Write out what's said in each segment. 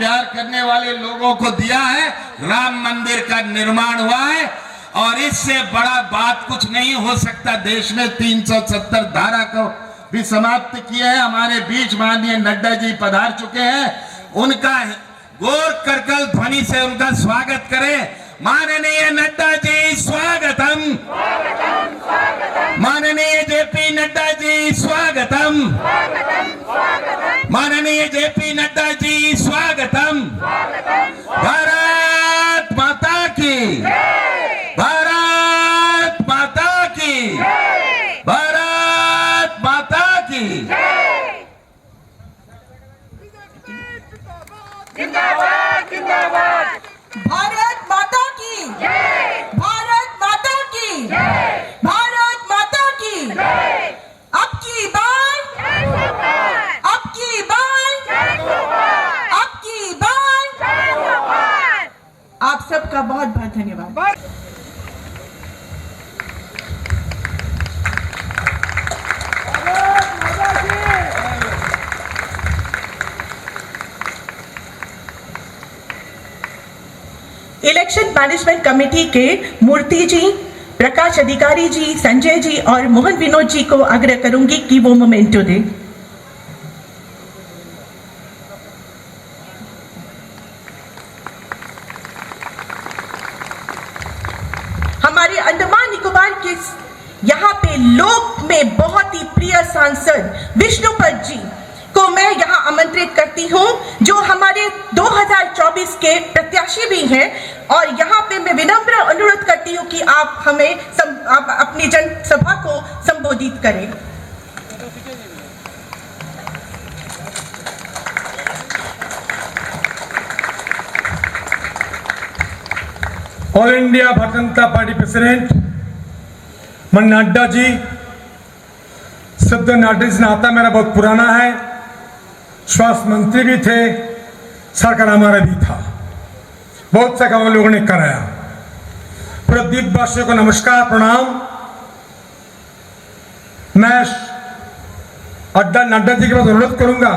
प्यार करने वाले लोगों को दिया है। राम मंदिर का निर्माण हुआ है और इससे बड़ा बात कुछ नहीं हो सकता। देश ने 370 धारा को भी समाप्त किया है। हमारे बीच माननीय नड्डा जी पधार चुके हैं। उनका गोर करकल ध्वनि से उनका स्वागत करें। माननीय नड्डा जी स्वागतम, माननीय जेपी नड्डा जी स्वागतम, माननीय जेपी नड्डा जी स्वागतम। भारत माता की, भारत माता की, भारत माता की। जिंदाबाद जिंदाबाद। भारत माता की, भारत माता की, भारत माता की। अब की बार, अब की बार, अब की बार। आप सबका बहुत बहुत धन्यवाद। इलेक्शन मैनेजमेंट कमेटी के मूर्ति जी, प्रकाश अधिकारी जी, संजय जी और मोहन विनोद जी को आग्रह करूंगी कि वो मोमेंटो दे। हमारे अंडमान निकोबार के यहाँ पे लोक में बहुत ही प्रिय सांसद विष्णुपद जी को मैं यहाँ आमंत्रित करती हूँ, जो हमारे 2024 के प्रत्याशी भी हैं। और यहाँ पे मैं विनम्र अनुरोध करती हूँ कि आप हमें आप अपनी जनसभा को संबोधित करें। All India Bharatiya Janata party president मन नड्डा जी, सद्य नड्डा जी नाता मेरा बहुत पुराना है। स्वास्थ्य मंत्री भी थे, सरकार हमारा भी था, बहुत सा काम लोगों ने कराया। पूरे द्वीपवासियों को नमस्कार प्रणाम। मैं अड्डा नड्डा जी के पास अनुरोध करूंगा,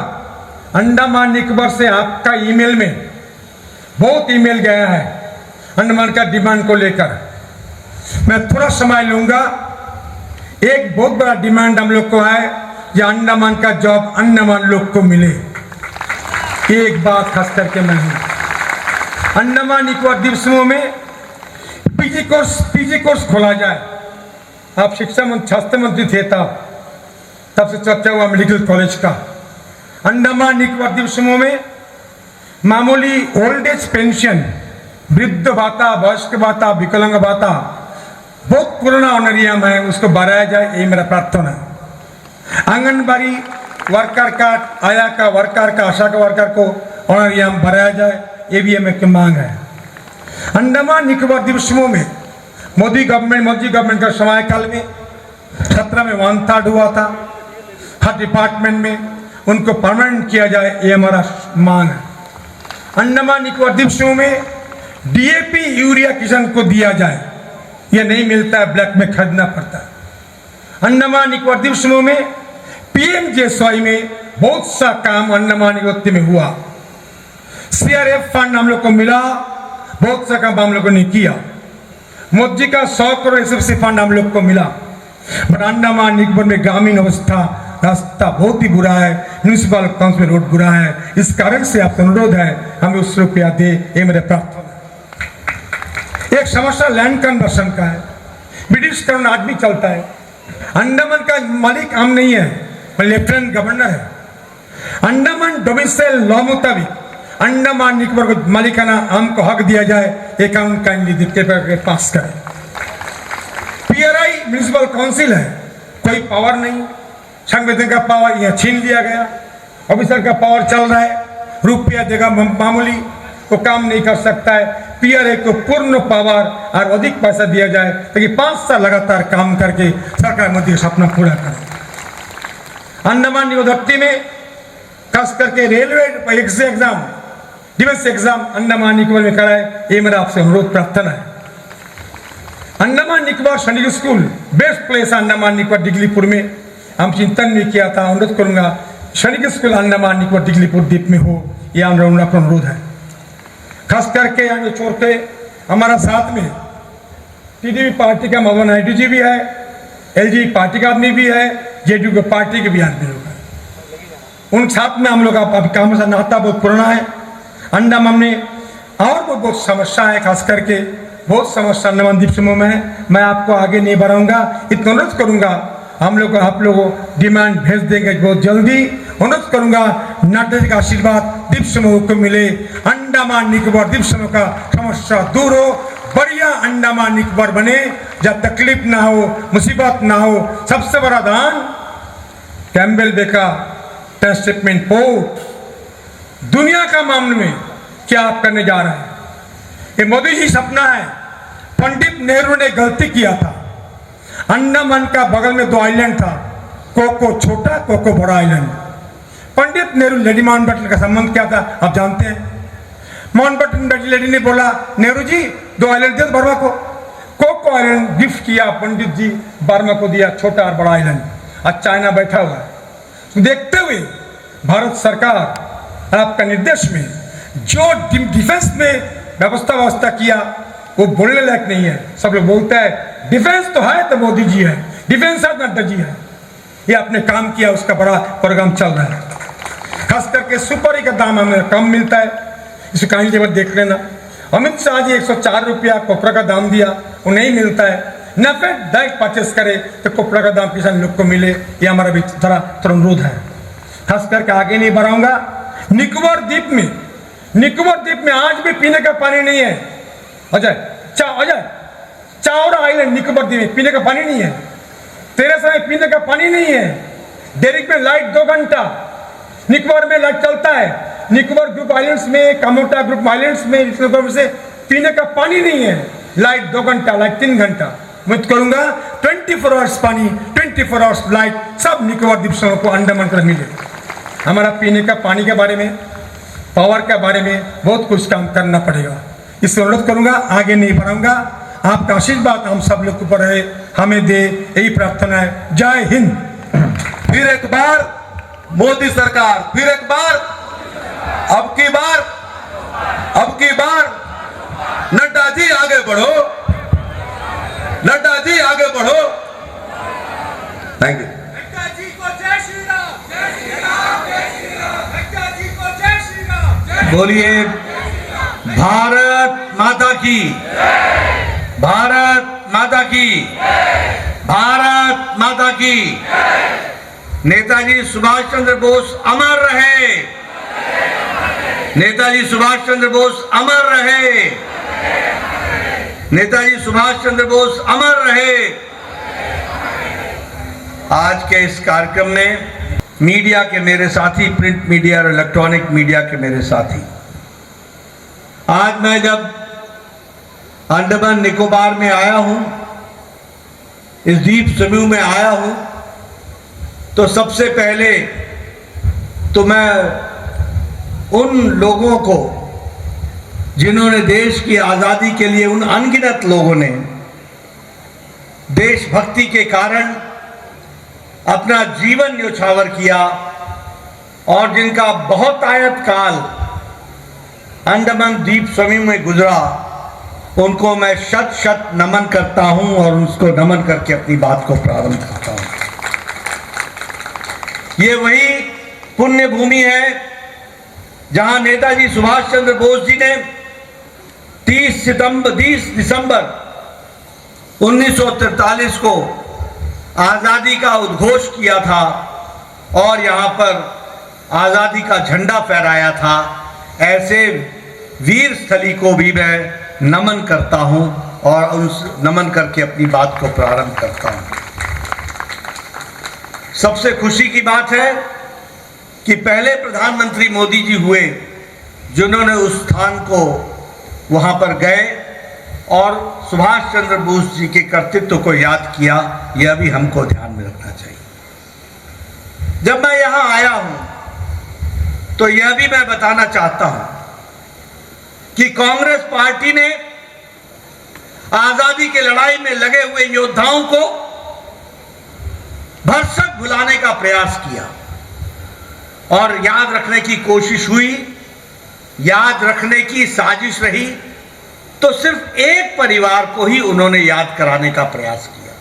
अंडमान निकोबार से आपका ईमेल में बहुत ईमेल गया है अंडमान का डिमांड को लेकर। मैं थोड़ा समय लूंगा। एक बहुत बड़ा डिमांड हम लोग को है कि अंडमान का जॉब अंडमान लोग को मिले। एक बात खास करके मैं हूं, अंडमान निकोबार द्वीप समूह में पीजी कोर्स खोला जाए। आप शिक्षा मंत्री स्वास्थ्य मंत्री थे तब से चर्चा हुआ मेडिकल कॉलेज का। अंडमान निकोबार द्वीप समूह में मामूली ओल्ड एज पेंशन, वृद्ध भाता, वयस्क भाता, विकलांग भाता, बहुत पुराना ऑनरियम है, उसको बढ़ाया जाए, ये मेरा प्रार्थना है। आंगनबाड़ी वर्कर का, आया का वर्कर का, आशा का वर्कर को ऑनरियम बढ़ाया जाए, ये भी हमें मांग है। अंडमान निकोबार द्वीप समूह में मोदी गवर्नमेंट का समयकाल में 17 में 1/3 हुआ था। हर डिपार्टमेंट में उनको परमानेंट किया जाए, ये हमारा मांग है। अंडमान निकोबार द्वीप समूह में डीएपी यूरिया किसान को दिया जाए, ये नहीं मिलता है, ब्लैक में खरीदना पड़ता है। अंडमान निकोबार द्वीप समूह में पीएमजेएसवाई में बहुत सा काम अंडमान निकोबार में हुआ। सीआरएफ फंड हम लोग को मिला, बहुत सा काम हम लोगों ने किया। मोदी का 100 करोड़ एसएफसी फंड हम लोग को मिला। बट अंडमान निकोबार में ग्रामीण अवस्था, रास्ता बहुत ही बुरा है, म्यूनिसिपल काउंसिल में रोड बुरा है। इस कारण से आपसे अनुरोध है, हमें उस रुपया दे, ये मेरे प्रार्थना। एक समस्या लैंड कन्वर्शन का है, ब्रिटिश करण आज भी चलता है। अंडमान का मालिक हम नहीं है, लेफ्टिनेंट गवर्नर है। अंडमान डोमिसाइल लॉ मुताबिक अंडमान निकोबार को मालिकाना हमको हक दिया जाए, एक कानून काइंडली पास करें। पीआरआई म्यूनिसिपल काउंसिल है, कोई पावर नहीं, संविधान का पावर यह छीन लिया गया। ऑफिसर का पावर चल रहा है, रुपया देगा मामूली, वो काम नहीं कर सकता है। पीआरआई को पूर्ण पावर और अधिक पैसा दिया जाए ताकि 5 साल लगातार काम करके सरकार मोदी का सपना पूरा करे। अंडमान निकोबार में खास करके railway exam, defence exam Andaman Nicobar में कराए, ये मेरा आपसे अनुरोध प्रार्थना है। अंडमान निकोबार सैनिक school best place Andaman Nicobar Diglipur में हम चिंतन भी किया था। अनुरोध करूंगा सैनिक स्कूल अंडमान निकोबार दिगलीपुर द्वीप में हो, ये अपना अनुरोध है। खास करके आगे छोड़ के हमारा साथ में टीडीपी पार्टी का मवन नायडू जी भी है, एलजी पार्टी का आदमी भी है, जेडीयू के पार्टी के भी आदमी लोग हैं। उन साथ में हम लोग का काम से नाता बहुत पुराना है। अंडमान में और बहुत समस्या है, खास करके बहुत समस्या अंडमान द्वीप समूह में है। मैं आपको आगे नहीं बढ़ाऊंगा, इतना अनुरोध करूंगा हम लोग आप लोगों डिमांड भेज देंगे बहुत जल्दी। अनुरोध करूंगा नड्डा जी का आशीर्वाद द्वीप समूह को मिले, अंडमान निकोबार द्वीप समूह का समस्या दूर हो, बढ़िया अंडमान निकोबार बने, जब तकलीफ ना हो, मुसीबत ना हो। सबसे बड़ा दान कैम्बेल बे का ट्रांसशिपमेंट पोर्ट, दुनिया का मामले में क्या आप करने जा रहे हैं? ये मोदी जी सपना है। पंडित नेहरू ने गलती किया था। अंडमान का बगल में 2 आइलैंड था, कोको छोटा, कोको बड़ा island. Pandit Nehru lady Mountbatten का संबंध क्या था आप जानते हैं? माउंटबेटन लेडी ने बोला नेहरू जी 2 आइलैंड दे बर्मा को। कोको आइलैंड गिफ्ट किया पंडित जी, बर्मा को दिया छोटा और बड़ा आइलैंड। आज चाइना बैठा हुआ है। देखते हुए भारत सरकार आपका निर्देश में जो डिफेंस में व्यवस्था किया वो बोलने लायक नहीं है। सब लोग बोलते हैं डिफेंस तो है तो मोदी जी है, डिफेंस है नड्डा जी है। ये आपने काम किया, उसका बड़ा प्रोग्राम चल रहा है। खास करके सुपारी का दाम हमें कम मिलता है, इसे कहीं जब देख लेना। अमित शाह जी 104 रुपया कोपरा का दाम दिया, वो नहीं मिलता है। न फिर डायरेक्ट परचेस करे तो कोपरा का दाम किसान लोग को मिले, ये हमारा भी थोड़ा अनुरोध है। खास करके आगे नहीं बढ़ाऊंगा। निकोबार द्वीप में आज भी पीने का पानी नहीं है। अजय चावड़ा आइलैंड निकोबार द्वीप में पीने का पानी नहीं है। तेरेसा में पीने का पानी नहीं है। डेरिक में लाइट 2 घंटा, निकोबार में लाइट चलता है। निकोबार ग्रुप आइलैंड्स में, कामोटा ग्रुप आइलैंड्स में से पीने का पानी नहीं है। लाइट 2 घंटा, लाइट 3 घंटा। मैं करूंगा 24 आवर्स पानी, 24 आवर्स लाइट, सब निकोबार द्वीप समूह को अंडमान कर मिले। हमारा पीने का पानी के बारे में, पावर के बारे में बहुत कुछ काम करना पड़ेगा। इससे अनुरोध करूंगा, आगे नहीं बढ़ाऊंगा। आपका आशीर्वाद हम सब लोग के ऊपर है, हमें दे, यही प्रार्थना है। जय हिंद। फिर एक बार मोदी सरकार, फिर एक बार, अब की बार नड्डा जी आगे बढ़ो, नड्डा जी आगे बढ़ो। Thank you. बोलिए भारत माता की, भारत माता की, भारत माता की। नेताजी सुभाष चंद्र बोस अमर रहे, नेताजी सुभाष चंद्र बोस अमर रहे, नेताजी सुभाष चंद्र बोस अमर रहे। आज के इस कार्यक्रम में मीडिया के मेरे साथी, प्रिंट मीडिया और इलेक्ट्रॉनिक मीडिया के मेरे साथी, आज मैं जब अंडमान निकोबार में आया हूं, इस द्वीप समूह में आया हूं, तो सबसे पहले तो मैं उन लोगों को जिन्होंने देश की आज़ादी के लिए, उन अनगिनत लोगों ने देशभक्ति के कारण अपना जीवन न्योछावर किया और जिनका बहुत आयत काल अंडमान द्वीप समूह में गुजरा, उनको मैं शत शत नमन करता हूं और उसको नमन करके अपनी बात को प्रारंभ करता हूं। ये वही पुण्य भूमि है जहां नेताजी सुभाष चंद्र बोस जी ने 30 दिसंबर 1943 को आज़ादी का उद्घोष किया था और यहाँ पर आज़ादी का झंडा फहराया था। ऐसे वीर स्थली को भी मैं नमन करता हूँ और उस नमन करके अपनी बात को प्रारंभ करता हूँ। सबसे खुशी की बात है कि पहले प्रधानमंत्री मोदी जी हुए जिन्होंने उस स्थान को वहाँ पर गए और सुभाष चंद्र बोस जी के कर्तृत्व को याद किया। यह भी हमको ध्यान में रखना चाहिए। जब मैं यहाँ आया हूँ तो यह भी मैं बताना चाहता हूँ कि कांग्रेस पार्टी ने आजादी की लड़ाई में लगे हुए योद्धाओं को भरसक भुलाने का प्रयास किया। और याद रखने की कोशिश हुई, याद रखने की साजिश रही, तो सिर्फ एक परिवार को ही उन्होंने याद कराने का प्रयास किया।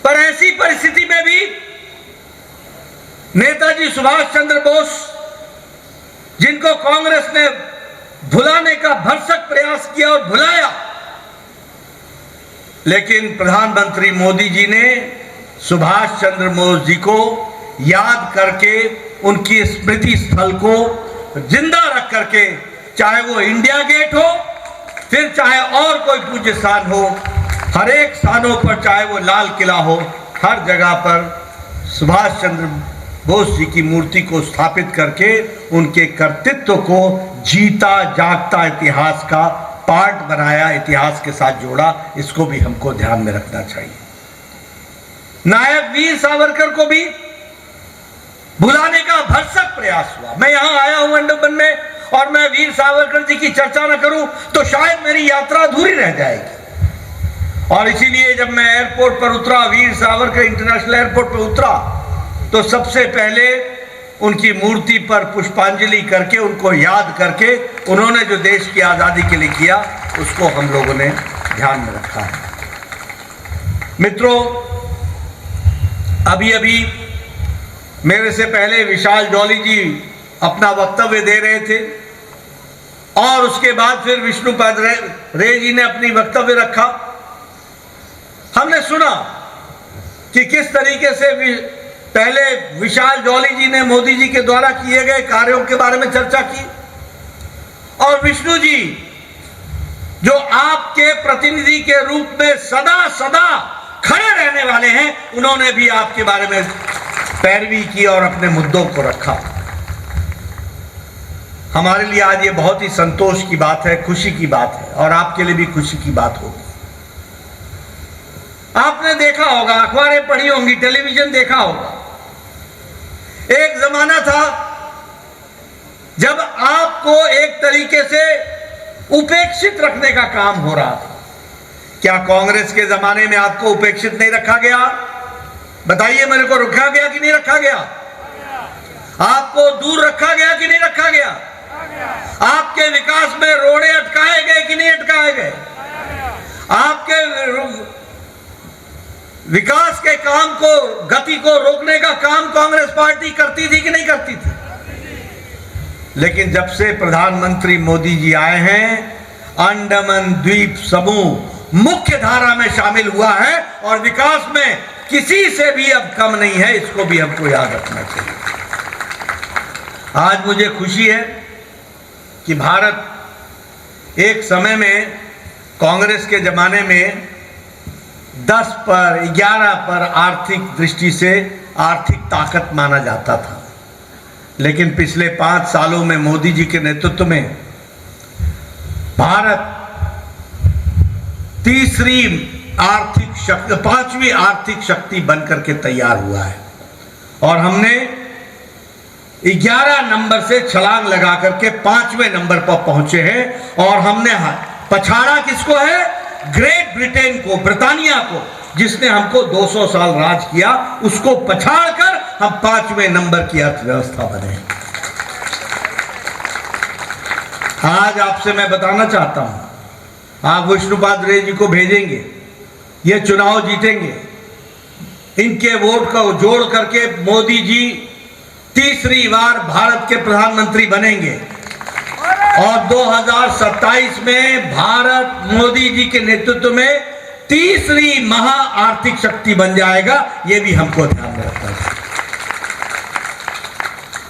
पर ऐसी परिस्थिति में भी नेताजी सुभाष चंद्र बोस, जिनको कांग्रेस ने भुलाने का भरसक प्रयास किया और भुलाया, लेकिन प्रधानमंत्री मोदी जी ने सुभाष चंद्र बोस जी को याद करके उनकी स्मृति स्थल को जिंदा रख करके, चाहे वो इंडिया गेट हो, फिर चाहे और कोई पूज्य स्थान हो, हर एक स्थानों पर, चाहे वो लाल किला हो, हर जगह पर सुभाष चंद्र बोस जी की मूर्ति को स्थापित करके उनके कर्तृत्व को जीता जागता इतिहास का पार्ट बनाया, इतिहास के साथ जोड़ा। इसको भी हमको ध्यान में रखना चाहिए। नायक वीर सावरकर को भी भुलाने का भरसक प्रयास हुआ। मैं यहां आया हूं अंडमान में, और मैं वीर सावरकर जी की चर्चा न करूं तो शायद मेरी यात्रा अधूरी रह जाएगी। और इसीलिए जब मैं एयरपोर्ट पर उतरा, वीर सावरकर इंटरनेशनल एयरपोर्ट पर उतरा, तो सबसे पहले उनकी मूर्ति पर पुष्पांजलि करके, उनको याद करके, उन्होंने जो देश की आजादी के लिए किया, उसको हम लोगों ने ध्यान में रखा है। मित्रों, अभी अभी मेरे से पहले विशाल जॉली जी अपना वक्तव्य दे रहे थे, और उसके बाद फिर विष्णुपद रे जी ने अपनी वक्तव्य रखा। हमने सुना कि किस तरीके से पहले विशाल जॉली जी ने मोदी जी के द्वारा किए गए कार्यों के बारे में चर्चा की, और विष्णु जी जो आपके प्रतिनिधि के रूप में सदा सदा खड़े रहने वाले हैं, उन्होंने भी आपके बारे में पैरवी की और अपने मुद्दों को रखा। हमारे लिए आज ये बहुत ही संतोष की बात है, खुशी की बात है, और आपके लिए भी खुशी की बात होगी। आपने देखा होगा, अखबारें पढ़ी होंगी, टेलीविजन देखा होगा, एक जमाना था जब आपको एक तरीके से उपेक्षित रखने का काम हो रहा था। क्या कांग्रेस के जमाने में आपको उपेक्षित नहीं रखा गया? बताइए मेरे को, रखा गया कि नहीं रखा गया? आपको दूर रखा गया कि नहीं रखा गया? आपके विकास में रोड़े अटकाए गए कि नहीं अटकाए गए? आपके विकास के काम को, गति को रोकने का काम कांग्रेस पार्टी करती थी कि नहीं करती थी? लेकिन जब से प्रधानमंत्री मोदी जी आए हैं, अंडमान द्वीप समूह मुख्य धारा में शामिल हुआ है और विकास में किसी से भी अब कम नहीं है। इसको भी हमको याद रखना चाहिए। आज मुझे खुशी है कि भारत एक समय में कांग्रेस के जमाने में 10 पर 11 पर आर्थिक दृष्टि से आर्थिक ताकत माना जाता था, लेकिन पिछले 5 सालों में मोदी जी के नेतृत्व में भारत पांचवी आर्थिक शक्ति बनकर के तैयार हुआ है, और हमने 11 नंबर से छलांग लगा करके 5वें नंबर पर पहुंचे हैं। और हमने पछाड़ा किसको है? ग्रेट ब्रिटेन को, ब्रिटानिया को, जिसने हमको 200 साल राज किया, उसको पछाड़कर हम 5वें नंबर की अर्थव्यवस्था बने। आज आपसे मैं बताना चाहता हूं, आप विष्णुपद रे जी को भेजेंगे, ये चुनाव जीतेंगे, इनके वोट को जोड़ करके मोदी जी तीसरी बार भारत के प्रधानमंत्री बनेंगे, और 2027 में भारत मोदी जी के नेतृत्व में तीसरी महा आर्थिक शक्ति बन जाएगा। यह भी हमको ध्यान में रखना चाहिए।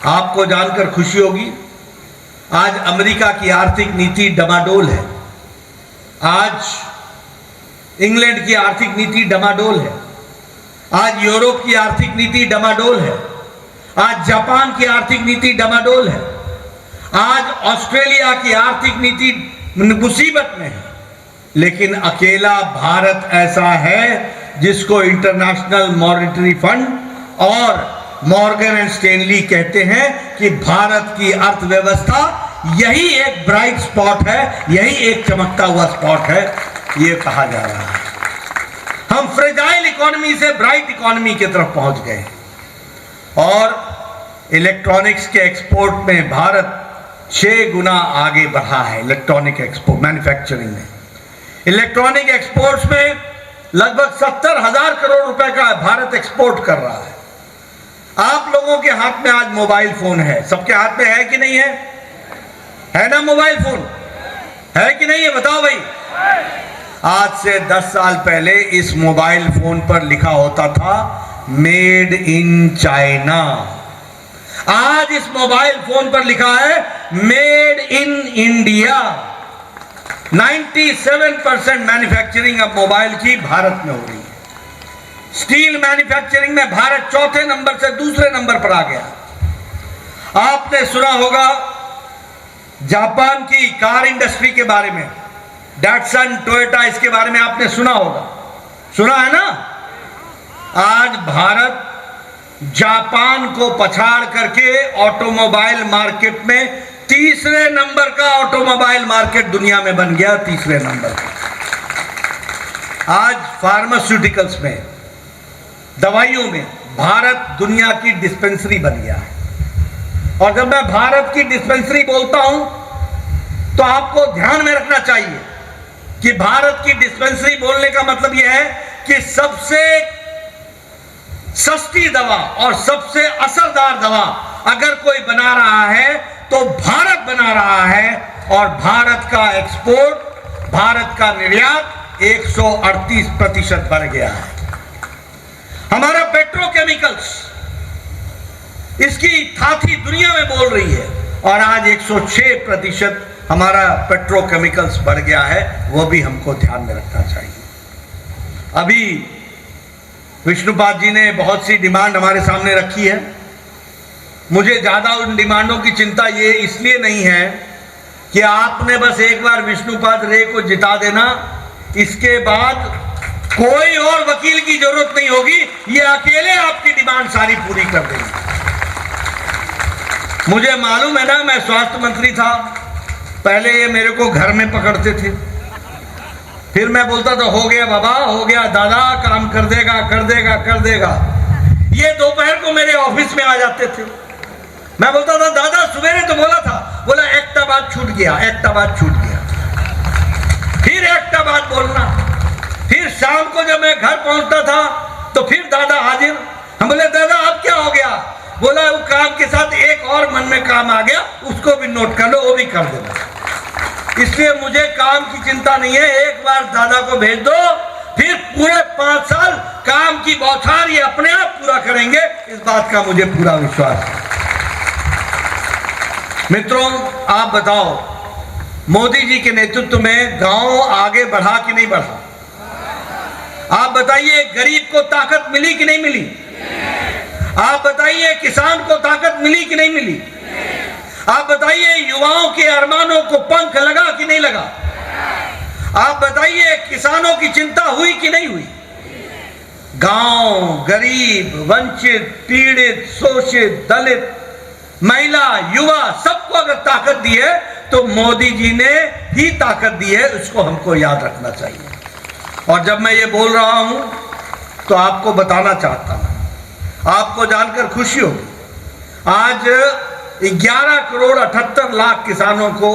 आपको जानकर खुशी होगी, आज अमेरिका की आर्थिक नीति डमाडोल है, आज इंग्लैंड की आर्थिक नीति डमाडोल है, आज यूरोप की आर्थिक नीति डमाडोल है, आज जापान की आर्थिक नीति डमाडोल है, आज ऑस्ट्रेलिया की आर्थिक नीति मुसीबत में है। लेकिन अकेला भारत ऐसा है जिसको इंटरनेशनल मॉनेटरी फंड और मॉर्गन एंड स्टैनली कहते हैं कि भारत की अर्थव्यवस्था यही एक ब्राइट स्पॉट है, यही एक चमकता हुआ स्पॉट है, ये कहा जा रहा है। हम फ्रेजाइल इकोनॉमी से ब्राइट इकोनॉमी की तरफ पहुंच गए, और इलेक्ट्रॉनिक्स के एक्सपोर्ट में भारत 6 गुना आगे बढ़ा है। इलेक्ट्रॉनिक एक्सपोर्ट मैन्युफैक्चरिंग में, इलेक्ट्रॉनिक एक्सपोर्ट्स में लगभग 70,000 करोड़ रुपए का भारत एक्सपोर्ट कर रहा है। आप लोगों के हाथ में आज मोबाइल फोन है, सबके हाथ में है कि नहीं है? है ना? मोबाइल फोन है कि नहीं है? बताओ भाई। आज से 10 साल पहले इस मोबाइल फोन पर लिखा होता था मेड इन चाइना। आज इस मोबाइल फोन पर लिखा है मेड इन इंडिया। 97% मैन्युफैक्चरिंग अब मोबाइल की भारत में हो रही है। स्टील मैन्युफैक्चरिंग में भारत चौथे नंबर से दूसरे नंबर पर आ गया। आपने सुना होगा जापान की कार इंडस्ट्री के बारे में, डैटसन, टोयोटा, इसके बारे में आपने सुना होगा, सुना है ना? आज भारत जापान को पछाड़ करके ऑटोमोबाइल मार्केट में तीसरे नंबर का ऑटोमोबाइल मार्केट दुनिया में बन गया, तीसरे नंबर का। आज फार्मास्यूटिकल्स में, दवाइयों में भारत दुनिया की डिस्पेंसरी बन गया है। और जब मैं भारत की डिस्पेंसरी बोलता हूं तो आपको ध्यान में रखना चाहिए कि भारत की डिस्पेंसरी बोलने का मतलब यह है कि सबसे सस्ती दवा और सबसे असरदार दवा अगर कोई बना रहा है तो भारत बना रहा है। और भारत का एक्सपोर्ट, भारत का निर्यात 138% बढ़ गया है। हमारा पेट्रोकेमिकल्स, इसकी थाती दुनिया में बोल रही है और आज 106% हमारा पेट्रोकेमिकल्स बढ़ गया है। वो भी हमको ध्यान में रखना चाहिए। अभी विष्णुपाद जी ने बहुत सी डिमांड हमारे सामने रखी है। मुझे ज्यादा उन डिमांडों की चिंता ये इसलिए नहीं है कि आपने बस एक बार विष्णुपाद रे को जिता देना, इसके बाद कोई और वकील की जरूरत नहीं होगी, ये अकेले आपकी डिमांड सारी पूरी कर देंगे। मुझे मालूम है ना, मैं स्वास्थ्य मंत्री था, पहले ये मेरे को घर में पकड़ते थे, फिर मैं बोलता था हो गया बाबा, हो गया दादा, काम कर देगा कर देगा कर देगा। ये दोपहर को मेरे ऑफिस में आ जाते थे। मैं बोलता था दादा सवेरे तो बोला था, बोला एकटा बात छूट गया, एकटा बात छूट गया, फिर एकटा बात बोलना। फिर शाम को जब मैं घर पहुंचता था तो फिर दादा हाजिर। हम बोले दादा अब क्या हो गया? बोला वो काम के साथ एक और मन में काम आ गया, उसको भी नोट कर लो, वो भी कर देना। इसलिए मुझे काम की चिंता नहीं है, एक बार दादा को भेज दो, फिर पूरे 5 साल काम की बौछार ये अपने आप पूरा करेंगे, इस बात का मुझे पूरा विश्वास है। मित्रों, आप बताओ, मोदी जी के नेतृत्व में गांव आगे बढ़ा कि नहीं बढ़ा? आप बताइए, गरीब को ताकत मिली कि नहीं मिली? आप बताइए, किसान को ताकत मिली कि नहीं मिली? आप बताइए, युवाओं के अरमानों को पंख लगा कि नहीं लगा? आप बताइए, किसानों की चिंता हुई कि नहीं हुई? गांव, गरीब, वंचित, पीड़ित, शोषित, दलित, महिला, युवा, सबको अगर ताकत दी है तो मोदी जी ने ही ताकत दी है, उसको हमको याद रखना चाहिए। और जब मैं ये बोल रहा हूं तो आपको बताना चाहता हूं, आपको जानकर खुशी होगी, आज 11 करोड़ 78 लाख किसानों को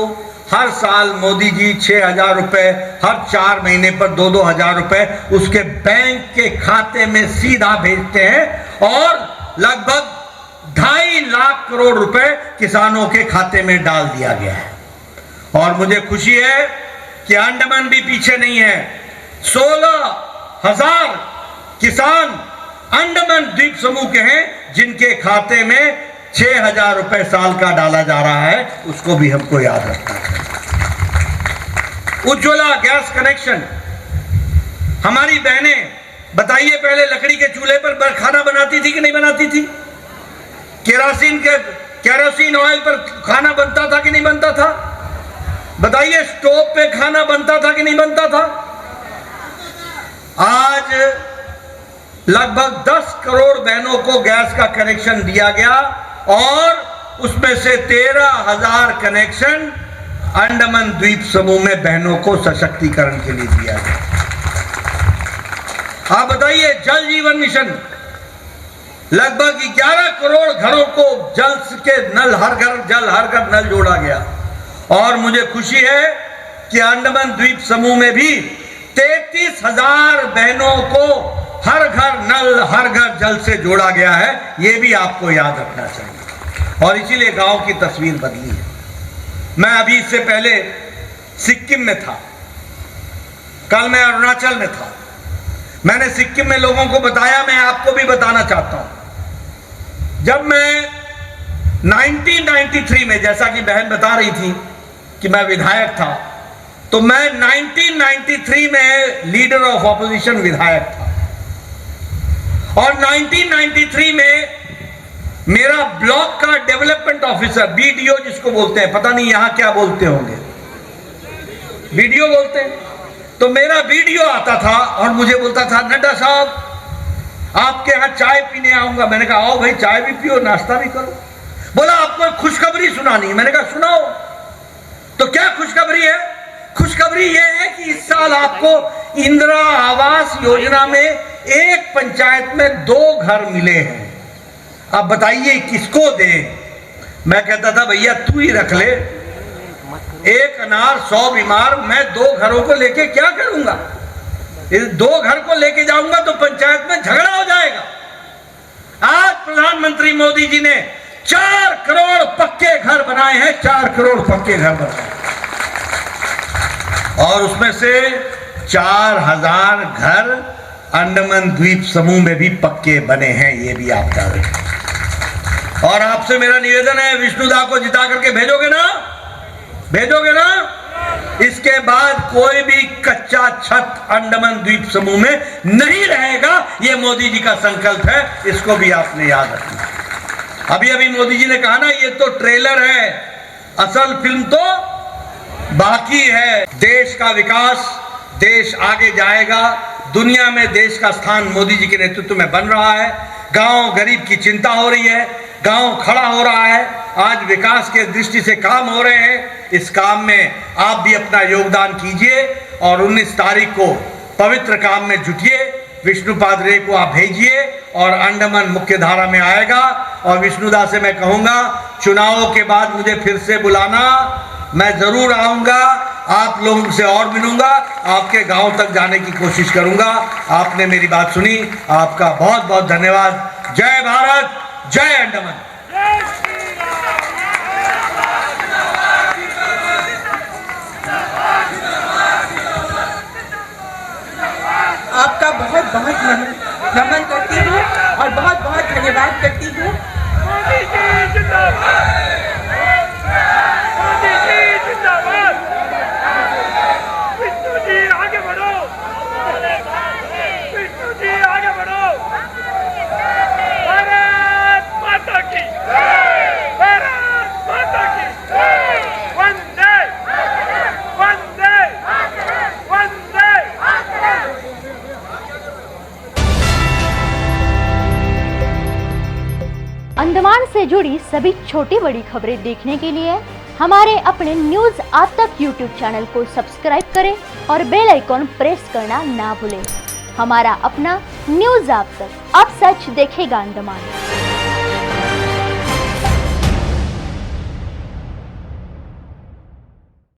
हर साल मोदी जी 6,000 रुपए हर 4 महीने पर 2-2 हजार रुपए उसके बैंक के खाते में सीधा भेजते हैं और लगभग 2.5 लाख करोड़ रुपए किसानों के खाते में डाल दिया गया है। और मुझे खुशी है कि अंडमान भी पीछे नहीं है। 16,000 किसान अंडमान द्वीप समूह के हैं जिनके खाते में 6,000 रुपए साल का डाला जा रहा है, उसको भी हमको याद रखना है। उज्ज्वला गैस कनेक्शन, हमारी बहनें बताइए, पहले लकड़ी के चूल्हे पर खाना बनाती थी कि नहीं बनाती थी? केरोसिन ऑयल पर खाना बनता था कि नहीं बनता था? बताइए, स्टोव पे खाना बनता था कि नहीं बनता था? आज लगभग 10 करोड़ बहनों को गैस का कनेक्शन दिया गया और उसमें से 13,000 कनेक्शन अंडमान द्वीप समूह में बहनों को सशक्तिकरण के लिए दिया गया। आप बताइए, जल जीवन मिशन, लगभग 11 करोड़ घरों को जल के नल, हर घर जल, हर घर नल जोड़ा गया। और मुझे खुशी है कि अंडमान द्वीप समूह में भी 33,000 बहनों को हर घर नल, हर घर जल से जोड़ा गया है। यह भी आपको याद रखना चाहिए। और इसीलिए गांव की तस्वीर बदली है। मैं अभी इससे पहले सिक्किम में था, कल मैं अरुणाचल में था। मैंने सिक्किम में लोगों को बताया, मैं आपको भी बताना चाहता हूं। जब मैं 1993 में, जैसा कि बहन बता रही थी कि मैं विधायक था, तो मैं 1993 में लीडर ऑफ ऑपोजिशन विधायक था। और 1993 में मेरा ब्लॉक का डेवलपमेंट ऑफिसर, बीडीओ जिसको बोलते हैं, पता नहीं यहां क्या बोलते होंगे, बीडीओ बोलते हैं, तो मेरा बीडीओ आता था और मुझे बोलता था, नड्डा साहब आपके यहां चाय पीने आऊंगा। मैंने कहा आओ भाई, चाय भी पियो, नाश्ता भी करो। बोला आपको खुशखबरी सुनानी है। मैंने कहा सुनाओ। तो क्या खुशखबरी है? खुशखबरी यह है कि इस साल आपको इंदिरा आवास योजना में एक पंचायत में 2 घर मिले हैं। अब बताइए किसको दे? मैं कहता था भैया तू ही रख ले, 1 अनार 100 बीमार, मैं 2 घरों को लेके क्या करूंगा? इस 2 घर को लेके जाऊंगा तो पंचायत में झगड़ा हो जाएगा। आज प्रधानमंत्री मोदी जी ने 4 करोड़ पक्के घर बनाए हैं, 4 करोड़ पक्के घर बनाए, और उसमें से 4,000 घर अंडमान द्वीप समूह में भी पक्के बने हैं। ये भी आप जान रहे। और आपसे मेरा निवेदन है, विष्णुदा को जिता करके भेजोगे ना? भेजोगे ना? इसके बाद कोई भी कच्चा छत अंडमान द्वीप समूह में नहीं रहेगा। यह मोदी जी का संकल्प है, इसको भी आपने याद रखना। अभी अभी मोदी जी ने कहा ना, ये तो ट्रेलर है, असल फिल्म तो बाकी है। देश का विकास, देश आगे जाएगा, दुनिया में देश का स्थान मोदी जी के नेतृत्व में बन रहा है। गांव गरीब की चिंता हो रही है, गांव खड़ा हो रहा है। आज विकास के दृष्टि से काम हो रहे हैं। इस काम में आप भी अपना योगदान कीजिए और 19 तारीख को पवित्र काम में जुटिए। विष्णुपाद रे को आप भेजिए और अंडमान मुख्य धारा में आएगा। और विष्णुदा से मैं कहूंगा, चुनावों के बाद मुझे फिर से बुलाना, मैं जरूर आऊंगा, आप लोगों से और मिलूंगा, आपके गांव तक जाने की कोशिश करूंगा। आपने मेरी बात सुनी, आपका बहुत बहुत धन्यवाद। जय भारत, जय अंडमान। आपका बहुत बहुत नमन करती हूँ और बहुत बहुत धन्यवाद करती हूँ। मोदी जी जिंदाबाद, मोदी जी जिंदाबाद। विष्णु जी आगे बढ़ो, विष्णु जी आगे बढ़ो। भारत माता की, भारत माता की। वंदे वंदे वंदे। अंडमान से जुड़ी सभी छोटी बड़ी खबरें देखने के लिए हमारे अपने न्यूज आज तक यूट्यूब चैनल को सब्सक्राइब करें और बेल आइकॉन प्रेस करना ना भूलें। हमारा अपना न्यूज आज तक, अब सच देखेगा अंडमान।